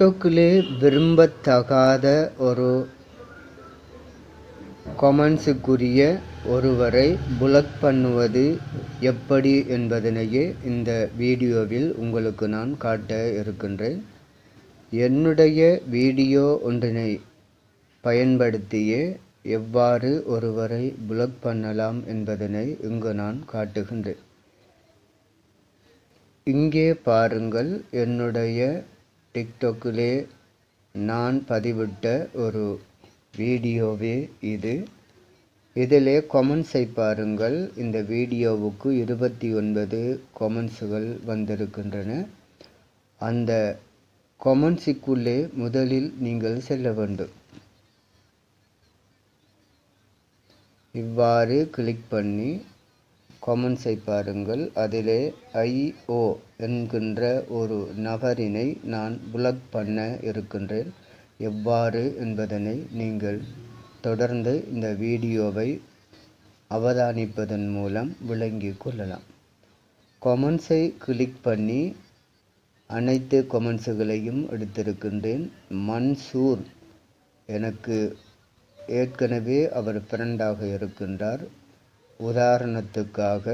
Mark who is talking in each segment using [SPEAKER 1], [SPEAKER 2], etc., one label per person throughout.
[SPEAKER 1] டிக்டாக்கிலே விரும்பத்தகாத ஒரு கொமெண்ட்ஸுக்குரிய ஒருவரை புளக் பண்ணுவது எப்படி என்பதனையே இந்த வீடியோவில் உங்களுக்கு நான் காட்ட இருக்கின்றேன். என்னுடைய வீடியோ ஒன்றினை பயன்படுத்தியே எவ்வாறு ஒருவரை புளக் பண்ணலாம் என்பதனை இங்கு நான் காட்டுகின்றேன். இங்கே பாருங்கள், என்னுடைய டிக்டாக்கிலே நான் பதிவிட்ட ஒரு வீடியோவே இது. இதிலே கொமெண்ட்ஸை பாருங்கள். இந்த வீடியோவுக்கு 29 கொமெண்ட்ஸுகள் வந்திருக்கின்றன. அந்த கொமெண்ட்ஸுக்குள்ளே முதலில் நீங்கள் செல்ல வேண்டும். இவ்வாறு கிளிக் பண்ணி கொமெண்ட்ஸை பாருங்கள். அதிலே IO என்கின்ற ஒரு நபரினை நான் புளக் பண்ண இருக்கின்றேன். எவ்வாறு என்பதனை நீங்கள் தொடர்ந்து இந்த வீடியோவை அவதானிப்பதன் மூலம் விளங்கிக் கொள்ளலாம். கொமெண்ட்ஸை கிளிக் பண்ணி அனைத்து கொமெண்ட்ஸுகளையும் எடுத்திருக்கின்றேன். மன்சூர் எனக்கு ஏற்கனவே அவர் ஃப்ரெண்டாக இருக்கின்றார். உதாரணத்துக்காக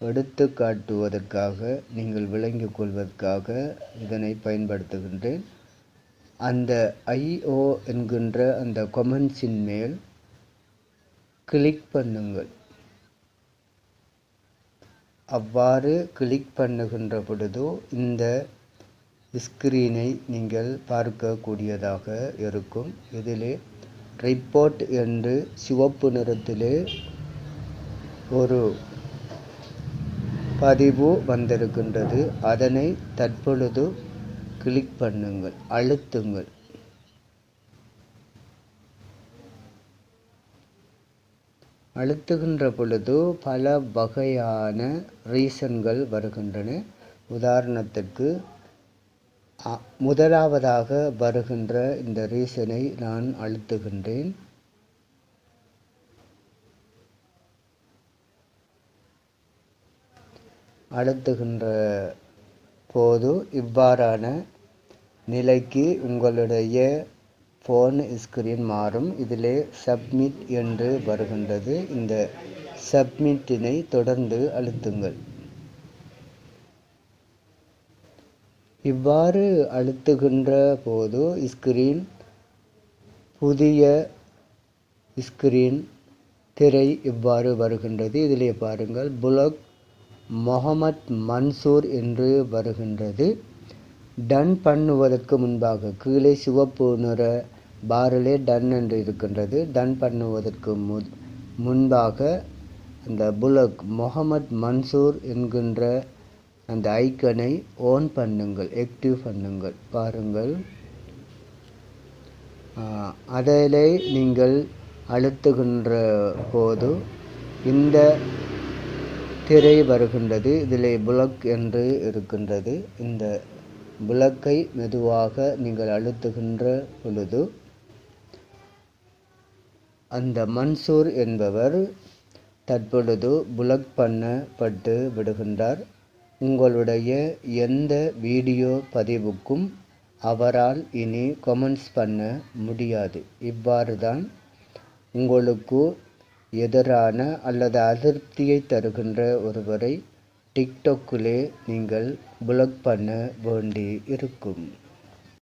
[SPEAKER 1] எடுத்து காட்டுவதற்காக நீங்கள் விளங்கிக் கொள்வதற்காக இதனை பயன்படுத்துகின்றேன். அந்த IO என்கின்ற அந்த கொமெண்ட்ஸின் மேல் கிளிக் பண்ணுங்கள். அவ்வாறு கிளிக் பண்ணுகின்ற பொழுதோ இந்த ஸ்கிரீனை நீங்கள் பார்க்கக்கூடியதாக இருக்கும். இதிலே ரிப்போர்ட் என்று சிவப்பு நிறத்திலே ஒரு பதிவு வந்திருக்கின்றது. அதனை தற்பொழுது கிளிக் பண்ணுங்கள், அழுத்துங்கள். அழுத்துகின்ற பொழுது பல வகையான ரீசன்கள் வருகின்றன. உதாரணத்திற்கு முதலாவதாக வருகின்ற இந்த ரீசனை நான் அழுத்துகின்றேன். அழுத்துகின்ற போது இவ்வாறான நிலைக்கு உங்களுடைய ஃபோன் ஸ்கிரீன் மாறும். இதிலே சப்மிட் என்று வருகின்றது. இந்த சப்மிட்டினை தொடர்ந்து அழுத்துங்கள். இவ்வாறு அழுத்துகின்ற போது ஸ்கிரீன் புதிய ஸ்கிரீன் திரை இவ்வாறு வருகின்றது. இதிலே பாருங்கள், புளக் முகமது மன்சூர் என்று வருகின்றது. டன் பண்ணுவதற்கு முன்பாக கீழே சிவப்பு நிற பாரிலே டன் என்று இருக்கின்றது. டன் பண்ணுவதற்கு முன்பாக அந்த புளக் முகமது மன்சூர் என்கின்ற அந்த ஐக்கனை ஆன் பண்ணுங்கள், ஆக்டிவ் பண்ணுங்கள். பாருங்கள், அதிலே நீங்கள் அழுத்துகின்ற போது இந்த திரை வருகின்றது. இதிலே புளக் என்று இருக்கின்றது. இந்த புளக்கை மெதுவாக நீங்கள் அழுத்துகின்ற பொழுது அந்த மன்சூர் என்பவர் தற்பொழுது புளக் பண்ணப்பட்டு விடுகின்றார். உங்களுடைய எந்த வீடியோ பதிவுக்கும் அவரால் இனி கொமெண்ட்ஸ் பண்ண முடியாது. இவ்வாறு தான் உங்களுக்கு எதிரான அல்லது அதிருப்தியை தருகின்ற ஒருவரை டிக்டாக்கிலே நீங்கள் புளக் பண்ண வேண்டி இருக்கும்.